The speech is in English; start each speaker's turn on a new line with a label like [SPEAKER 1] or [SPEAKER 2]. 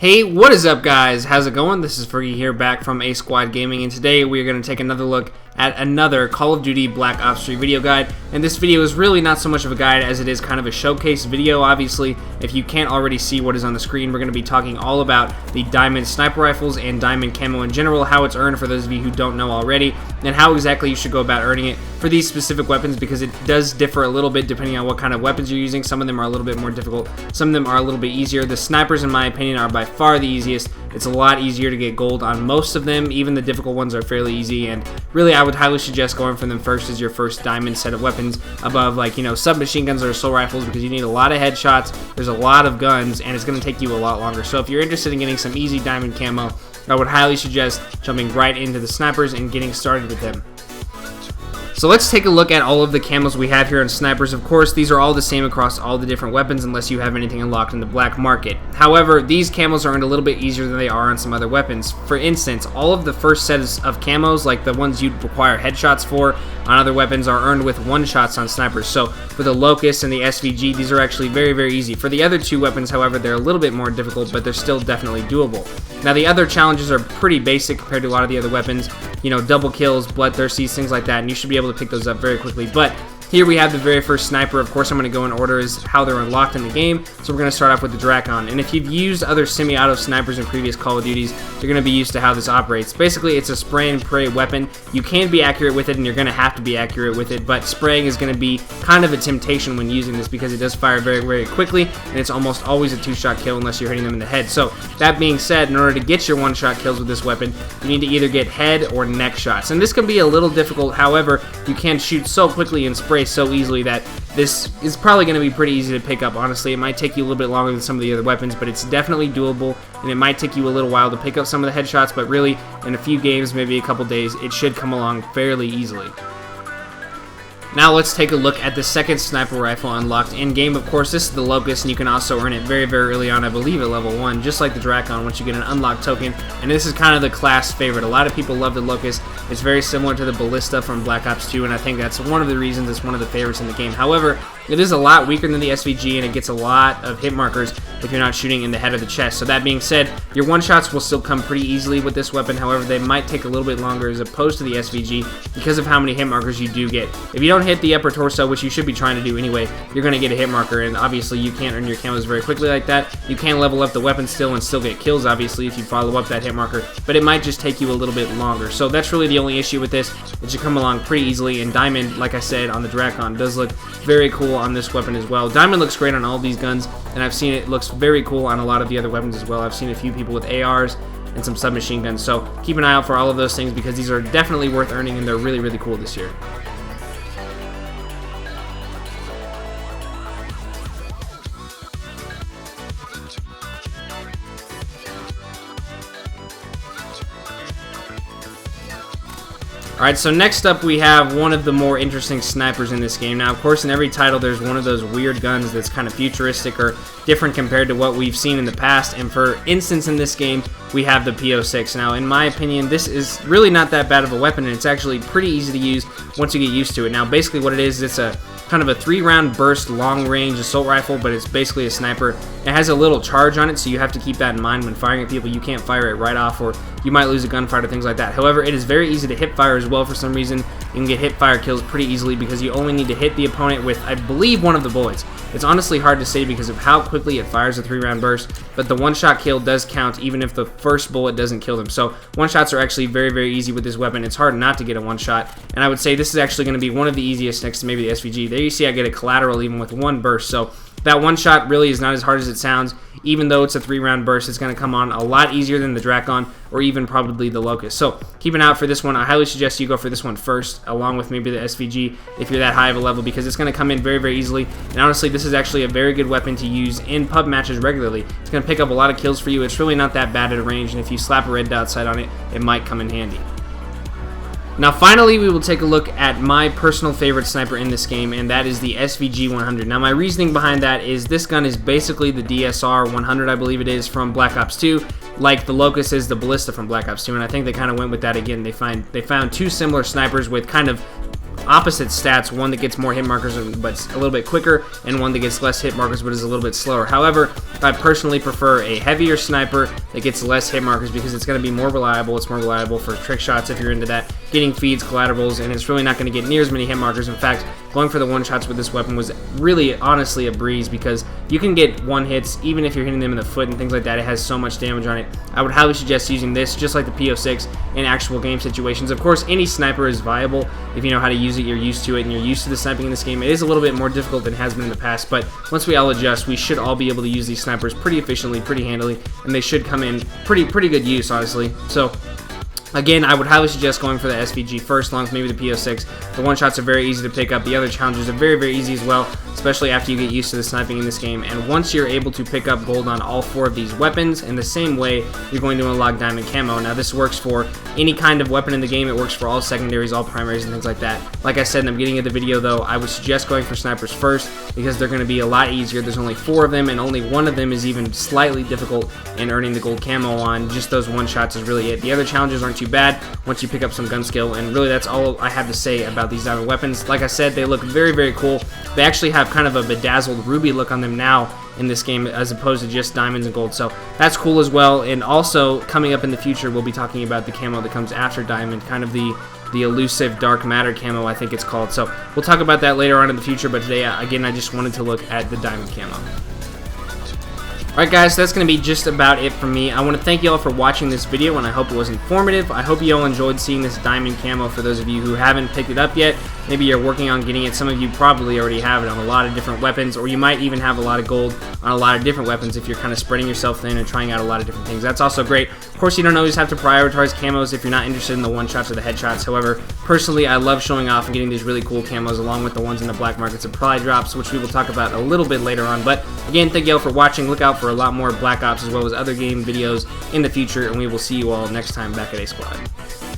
[SPEAKER 1] Hey, what is up guys? How's it going? This is Furgie here, back from A Squad Gaming, and today we're going to take another look at another Call of Duty Black Ops 3 video guide. And this video is really not so much of a guide as it is kind of a showcase video. Obviously, if you can't already see what is on the screen, we're going to be talking all about the diamond sniper rifles and diamond camo in general, how it's earned for those of you who don't know already, and how exactly you should go about earning it for these specific weapons, because it does differ a little bit depending on what kind of weapons you're using. Some of them are a little bit more difficult, some of them are a little bit easier. The snipers, in my opinion, are by far the easiest. It's a lot easier to get gold on most of them. Even the difficult ones are fairly easy, and really I would highly suggest going for them first as your first diamond set of weapons above, like, you know, submachine guns or assault rifles, because you need a lot of headshots, there's a lot of guns, and it's going to take you a lot longer. So if you're interested in getting some easy diamond camo, I would highly suggest jumping right into the snipers and getting started with them. So let's take a look at all of the camos we have here on snipers. Of course, these are all the same across all the different weapons unless you have anything unlocked in the black market. However, these camos are earned a little bit easier than they are on some other weapons. For instance, all of the first sets of camos, like the ones you'd require headshots for on other weapons, are earned with one-shots on snipers. So for the Locust and the SVG, these are actually very, very easy. For the other two weapons, however, they're a little bit more difficult, but they're still definitely doable. Now, the other challenges are pretty basic compared to a lot of the other weapons. You know, double kills, bloodthirsties, things like that, and you should be able to pick those up very quickly. But here we have the very first sniper. Of course, I'm going to go in order as how they're unlocked in the game. So we're going to start off with the Draco. And if you've used other semi-auto snipers in previous Call of Duties, you're going to be used to how this operates. Basically, it's a spray and pray weapon. You can be accurate with it, and you're going to have to be accurate with it, but spraying is going to be kind of a temptation when using this because it does fire very, very quickly, and it's almost always a two-shot kill unless you're hitting them in the head. So that being said, in order to get your one-shot kills with this weapon, you need to either get head or neck shots. And this can be a little difficult. However, you can shoot so quickly and spray so easily that this is probably going to be pretty easy to pick up. Honestly, it might take you a little bit longer than some of the other weapons, but it's definitely doable, and it might take you a little while to pick up some of the headshots, but really, in a few games, maybe a couple days, it should come along fairly easily. Now let's take a look at the second sniper rifle unlocked in-game. Of course, this is the Locust, and you can also earn it very, very early on, I believe at level 1, just like the Draco, once you get an unlocked token. And this is kind of the class favorite. A lot of people love the Locust. It's very similar to the Ballista from Black Ops 2, and I think that's one of the reasons it's one of the favorites in the game. However, it is a lot weaker than the SVG, and it gets a lot of hit markers if you're not shooting in the head or the chest. So that being said, your one-shots will still come pretty easily with this weapon. However, they might take a little bit longer as opposed to the SVG because of how many hit markers you do get. If you don't hit the upper torso, which you should be trying to do anyway, you're going to get a hit marker, and obviously you can't earn your camos very quickly like that. You can level up the weapon still and still get kills, obviously, if you follow up that hit marker, but it might just take you a little bit longer. So that's really the only issue with this. It should come along pretty easily, and Diamond, like I said, on the Draco does look very cool on this weapon as well. Diamond looks great on all these guns, and I've seen it looks very cool on a lot of the other weapons as well. I've seen a few people with ARs and some submachine guns, so keep an eye out for all of those things because these are definitely worth earning, and they're really, really cool this year. Alright, so next up we have one of the more interesting snipers in this game. Now, of course, in every title there's one of those weird guns that's kind of futuristic or different compared to what we've seen in the past, and for instance in this game we have the P06. Now, in my opinion, this is really not that bad of a weapon, and it's actually pretty easy to use once you get used to it. Now, basically what it is, it's a kind of a 3-round burst long-range assault rifle, but it's basically a sniper. It has a little charge on it, so you have to keep that in mind when firing at people. You can't fire it right off, or you might lose a gunfight or things like that. However, it is very easy to hip fire as well. For some reason, you can get hip fire kills pretty easily because you only need to hit the opponent with, I believe, one of the bullets. It's honestly hard to say because of how quickly it fires a 3-round burst, but the one-shot kill does count even if the first bullet doesn't kill them. So one-shots are actually very, very easy with this weapon. It's hard not to get a one-shot, and I would say this is actually going to be one of the easiest next to maybe the SVG. There you see I get a collateral even with one burst, so that one shot really is not as hard as it sounds. Even though it's a 3-round burst, it's going to come on a lot easier than the Draco or even probably the Locust. So keep an eye out for this one. I highly suggest you go for this one first, along with maybe the SVG if you're that high of a level, because it's going to come in very, very easily. And honestly, this is actually a very good weapon to use in pub matches regularly. It's going to pick up a lot of kills for you. It's really not that bad at a range, and if you slap a red dot sight on it, it might come in handy. Now finally, we will take a look at my personal favorite sniper in this game, and that is the SVG 100. Now my reasoning behind that is this gun is basically the DSR 100, I believe it is, from Black Ops 2, like the Locust is the Ballista from Black Ops 2, and I think they kind of went with that again. They found two similar snipers with kind of opposite stats, one that gets more hit markers but a little bit quicker, and one that gets less hit markers but is a little bit slower. However, I personally prefer a heavier sniper that gets less hit markers because it's going to be more reliable. It's more reliable for trick shots if you're into that, getting feeds, collaterals, and it's really not going to get near as many hit markers. In fact, going for the one shots with this weapon was really honestly a breeze because you can get one hits even if you're hitting them in the foot and things like that. It has so much damage on it. I would highly suggest using this just like the P06 in actual game situations. Of course, any sniper is viable if you know how to use it, you're used to it, and you're used to the sniping in this game. It is a little bit more difficult than it has been in the past, but once we all adjust, we should all be able to use these snipers pretty efficiently, pretty handily, and they should come in pretty good use, honestly. So again, I would highly suggest going for the SVG first, along with maybe the P06. The one-shots are very easy to pick up. The other challenges are very easy as well, especially after you get used to the sniping in this game. And once you're able to pick up gold on all 4 of these weapons, in the same way, you're going to unlock diamond camo. Now, this works for any kind of weapon in the game. It works for all secondaries, all primaries, and things like that. Like I said in the beginning of the video, though, I would suggest going for snipers first because they're going to be a lot easier. There's only 4 of them, and only one of them is even slightly difficult in earning the gold camo on. Just those one-shots is really it. The other challenges aren't too bad once you pick up some gun skill, and really that's all I have to say about these diamond weapons. Like I said, they look very cool. They actually have kind of a bedazzled ruby look on them now in this game as opposed to just diamonds and gold, so that's cool as well. And also coming up in the future, we'll be talking about the camo that comes after diamond, kind of the elusive dark matter camo, I think it's called. So we'll talk about that later on in the future, but today again I just wanted to look at the diamond camo. Alright guys, so that's going to be just about it for me. I want to thank you all for watching this video, and I hope it was informative. I hope you all enjoyed seeing this diamond camo. For those of you who haven't picked it up yet, maybe you're working on getting it. Some of you probably already have it on a lot of different weapons, or you might even have a lot of gold on a lot of different weapons if you're kind of spreading yourself thin and trying out a lot of different things. That's also great. Of course, you don't always have to prioritize camos if you're not interested in the one-shots or the headshots. However, personally, I love showing off and getting these really cool camos along with the ones in the black market supply drops, which we will talk about a little bit later on. But again, thank you all for watching. Look out for a lot more Black Ops as well as other game videos in the future, and we will see you all next time back at A Squad.